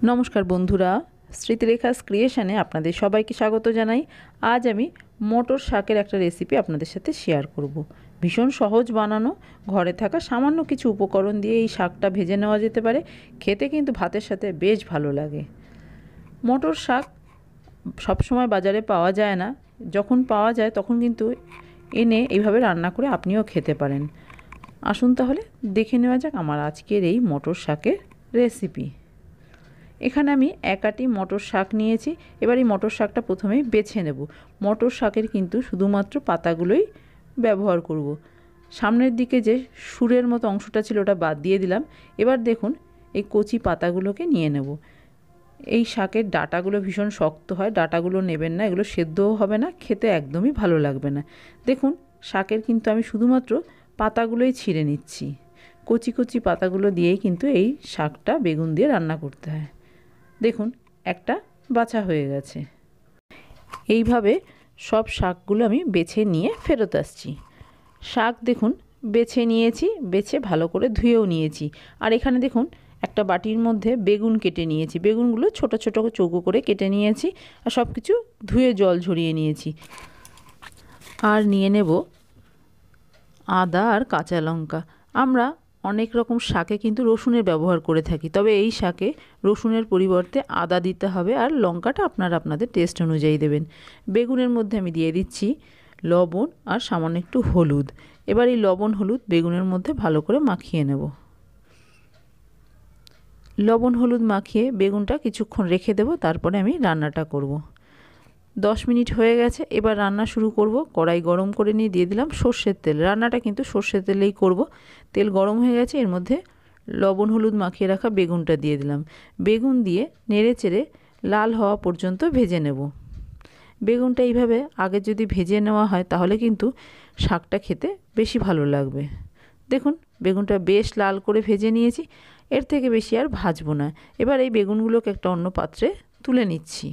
নমস্কার বন্ধুরা, স্মৃতিরেখাস ক্রিয়েশনে আপনাদের সবাইকে স্বাগত জানাই। আজ আমি মটর শাকের একটা রেসিপি আপনাদের সাথে শেয়ার করব। ভীষণ সহজ বানানো, ঘরে থাকা সামান্য কিছু উপকরণ দিয়ে এই শাকটা ভেজে নেওয়া যেতে পারে। খেতে কিন্তু ভাতের সাথে বেশ ভালো লাগে। মটর শাক সবসময় বাজারে পাওয়া যায় না, যখন পাওয়া যায় তখন কিন্তু এনে এইভাবে রান্না করে আপনিও খেতে পারেন। আসুন তাহলে দেখে নেওয়া যাক আমার আজকের এই মটর শাকের রেসিপি। এখানে আমি এক আঁটি মটর শাক নিয়েছি। এবার এই মটর শাকটা প্রথমেই বেছে নেব। মটর শাকের কিন্তু শুধুমাত্র পাতাগুলোই ব্যবহার করব। সামনের দিকে যে সুরের মতো অংশটা ছিল ওটা বাদ দিয়ে দিলাম। এবার দেখুন এই কচি পাতাগুলোকে নিয়ে নেব। এই শাকের ডাঁটাগুলো ভীষণ শক্ত হয়, ডাঁটাগুলো নেবেন না, এগুলো সেদ্ধও হবে না, খেতে একদমই ভালো লাগবে না। দেখুন শাকের কিন্তু আমি শুধুমাত্র পাতাগুলোই ছিঁড়ে নিচ্ছি। কচি কচি পাতাগুলো দিয়েই কিন্তু এই শাকটা বেগুন দিয়ে রান্না করতে হয়। দেখুন একটা বাছা হয়ে গেছে। এইভাবে সব শাকগুলো আমি বেছে নিয়ে ফেরত আসছি। শাক দেখুন বেছে নিয়েছি, বেছে ভালো করে ধুয়েও নিয়েছি। আর এখানে দেখুন একটা বাটির মধ্যে বেগুন কেটে নিয়েছি। বেগুনগুলো ছোট ছোট চৌকো করে কেটে নিয়েছি আর সব কিছু ধুয়ে জল ঝরিয়ে নিয়েছি। আর নিয়ে নেব আদা আর কাঁচা লঙ্কা। আমরা অনেক রকম শাকে কিন্তু রসুনের ব্যবহার করে থাকি, তবে এই শাকে রসুনের পরিবর্তে আদা দিতে হবে আর লঙ্কাটা আপনারা আপনাদের টেস্ট অনুযায়ী দেবেন। বেগুনের মধ্যে আমি দিয়ে দিচ্ছি লবণ আর সামান্য একটু হলুদ। এবার এই লবণ হলুদ বেগুনের মধ্যে ভালো করে মাখিয়ে নেব। লবণ হলুদ মাখিয়ে বেগুনটা কিছুক্ষণ রেখে দেব, তারপরে আমি রান্নাটা করব। 10 মিনিট হয়ে গেছে, এবার রান্না শুরু করব। কড়াই গরম করে নিয়ে দিয়ে দিলাম সর্ষের তেল। রান্নাটা কিন্তু সর্ষের তেলেই করব। তেল গরম হয়ে গেছে, এর মধ্যে লবণ হলুদ মাখিয়ে রাখা বেগুনটা দিয়ে দিলাম। বেগুন দিয়ে নেড়ে চেড়ে লাল হওয়া পর্যন্ত ভেজে নেব। বেগুনটা এইভাবে আগে যদি ভেজে নেওয়া হয় তাহলে কিন্তু শাকটা খেতে বেশি ভালো লাগবে। দেখুন বেগুনটা বেশ লাল করে ভেজে নিয়েছি, এর থেকে বেশি আর ভাজবো না। এবার এই বেগুনগুলোকে একটা অন্য পাত্রে তুলে নিচ্ছি।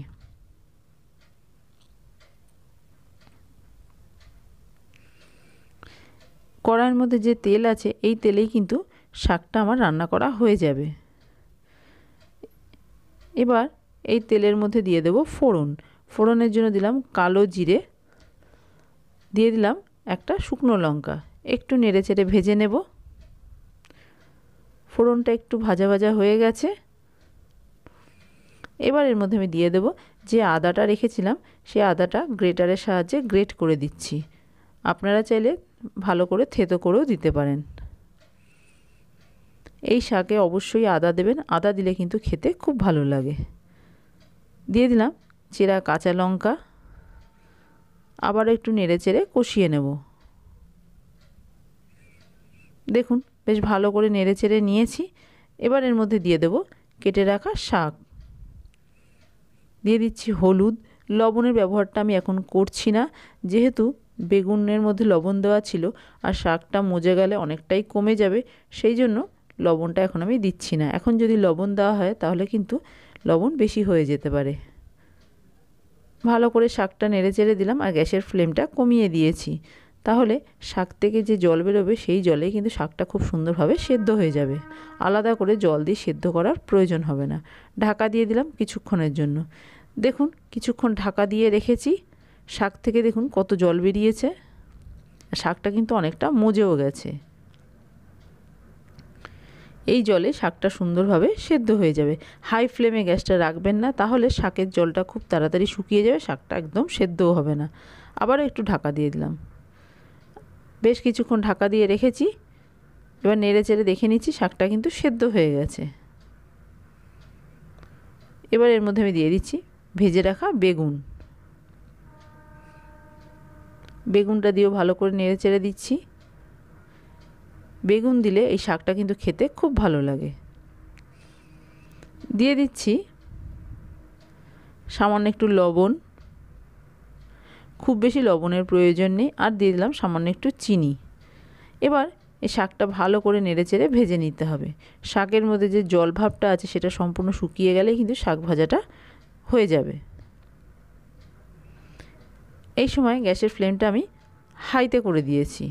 কড়াইয়ের মধ্যে যে তেল আছে এই তেলেই কিন্তু শাকটা আমার রান্না করা হয়ে যাবে। এবার এই তেলের মধ্যে দিয়ে দেব ফোড়ন। ফোড়নের জন্য দিলাম কালো জিরে, দিয়ে দিলাম একটা শুকনো লঙ্কা। একটু নেড়ে চেড়ে ভেজে নেব। ফোড়নটা একটু ভাজা ভাজা হয়ে গেছে। এবার এর মধ্যে আমি দিয়ে দেব যে আদাটা রেখেছিলাম, সেই আদাটা গ্রেটারের সাহায্যে গ্রেট করে দিচ্ছি। আপনারা চাইলে ভালো করে থেতো করেও দিতে পারেন। এই শাকে অবশ্যই আদা দেবেন, আদা দিলে কিন্তু খেতে খুব ভালো লাগে। দিয়ে দিলাম চেরা কাঁচা লঙ্কা। আবার একটু নেড়ে চেড়ে কষিয়ে নেব। দেখুন বেশ ভালো করে নেড়ে চেড়ে নিয়েছি। এবার এর মধ্যে দিয়ে দেব কেটে রাখা শাক। দিয়ে দিচ্ছি হলুদ। লবণের ব্যবহারটা আমি এখন করছি না, যেহেতু বেগুনের মধ্যে লবণ দেওয়া ছিল আর শাকটা মজে গেলে অনেকটাই কমে যাবে, সেই জন্য লবণটা এখন আমি দিচ্ছি না। এখন যদি লবণ দেওয়া হয় তাহলে কিন্তু লবণ বেশি হয়ে যেতে পারে। ভালো করে শাকটা নেড়ে চেড়ে দিলাম আর গ্যাসের ফ্লেমটা কমিয়ে দিয়েছি। তাহলে শাক থেকে যে জল বেরোবে সেই জলেই কিন্তু শাকটা খুব সুন্দরভাবে সেদ্ধ হয়ে যাবে। আলাদা করে জল দিয়ে সেদ্ধ করার প্রয়োজন হবে না। ঢাকা দিয়ে দিলাম কিছুক্ষণের জন্য। দেখুন কিছুক্ষণ ঢাকা দিয়ে রেখেছি। শাক থেকে দেখুন কত জল বেরিয়েছে। শাকটা কিন্তু অনেকটা মজেও গেছে। এই জলে শাকটা সুন্দরভাবে সেদ্ধ হয়ে যাবে। হাই ফ্লেমে গ্যাসটা রাখবেন না, তাহলে শাকের জলটা খুব তাড়াতাড়ি শুকিয়ে যাবে, শাকটা একদম সেদ্ধও হবে না। আবারও একটু ঢাকা দিয়ে দিলাম। বেশ কিছুক্ষণ ঢাকা দিয়ে রেখেছি। এবার নেড়ে চেড়ে দেখে নিচ্ছি শাকটা কিন্তু সেদ্ধ হয়ে গেছে। এবার এর মধ্যে আমি দিয়ে দিচ্ছি ভেজে রাখা বেগুন। বেগুনটা দিয়েও ভালো করে নেড়ে চেড়ে দিচ্ছি। বেগুন দিলে এই শাকটা কিন্তু খেতে খুব ভালো লাগে। দিয়ে দিচ্ছি সামান্য একটু লবণ, খুব বেশি লবণের প্রয়োজন নেই। আর দিয়ে দিলাম সামান্য একটু চিনি। এবার এই শাকটা ভালো করে নেড়ে চেড়ে ভেজে নিতে হবে। শাকের মধ্যে যে জল ভাবটা আছে সেটা সম্পূর্ণ শুকিয়ে গেলে কিন্তু শাক ভাজাটা হয়ে যাবে। এই সময় গ্যাসের ফ্লেমটা আমি হাইতে করে দিয়েছি।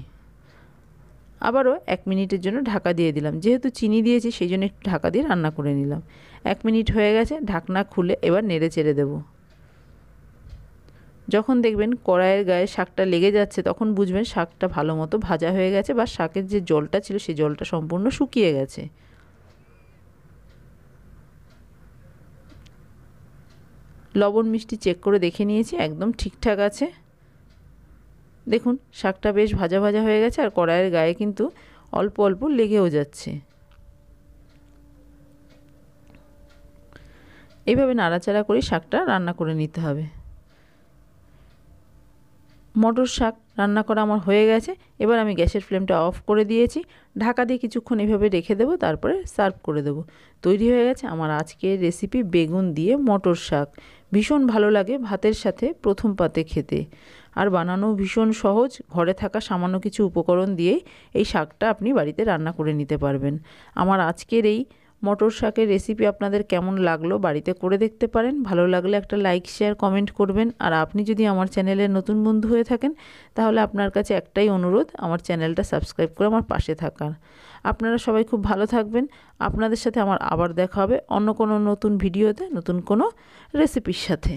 আবারও 1 মিনিটের জন্য ঢাকা দিয়ে দিলাম। যেহেতু চিনি দিয়েছি সেই জন্য একটু ঢাকা দিয়ে রান্না করে নিলাম। 1 মিনিট হয়ে গেছে, ঢাকনা খুলে এবার নেড়ে চেড়ে দেবো। যখন দেখবেন কড়াইয়ের গায়ে শাকটা লেগে যাচ্ছে তখন বুঝবেন শাকটা ভালো মতো ভাজা হয়ে গেছে বা শাকের যে জলটা ছিল সেই জলটা সম্পূর্ণ শুকিয়ে গেছে। লবণ মিষ্টি চেক করে দেখে নিয়েছি, একদম ঠিকঠাক আছে। দেখুন শাকটা বেশ ভাজা ভাজা হয়ে গেছে আর কড়াইয়ের গায়ে কিন্তু অল্প অল্প লেগেও যাচ্ছে। এইভাবে নাড়াচাড়া করে শাকটা রান্না করে নিতে হবে। মটর শাক রান্না করা আমার হয়ে গেছে। এবার আমি গ্যাসের ফ্লেমটা অফ করে দিয়েছি। ঢাকা দিয়ে কিছুক্ষণ এভাবে রেখে দেবো, তারপরে সার্ভ করে দেবো। তৈরি হয়ে গেছে আমার আজকের রেসিপি বেগুন দিয়ে মটর শাক। ভীষণ ভালো লাগে ভাতের সাথে প্রথম পাতে খেতে, আর বানানো ভীষণ সহজ। ঘরে থাকা সামান্য কিছু উপকরণ দিয়েই এই শাকটা আপনি বাড়িতে রান্না করে নিতে পারবেন। আমার আজকের এই মটর শাকের রেসিপি আপনাদের কেমন লাগলো বাড়িতে করে দেখতে পারেন। ভালো লাগলে একটা লাইক শেয়ার কমেন্ট করবেন। আর আপনি যদি আমার চ্যানেলের নতুন বন্ধু হয়ে থাকেন তাহলে আপনার কাছে একটাই অনুরোধ, আমার চ্যানেলটা সাবস্ক্রাইব করে আমার পাশে থাকার। আপনারা সবাই খুব ভালো থাকবেন। আপনাদের সাথে আমার আবার দেখা হবে অন্য কোনো নতুন ভিডিওতে, নতুন কোনো রেসিপির সাথে।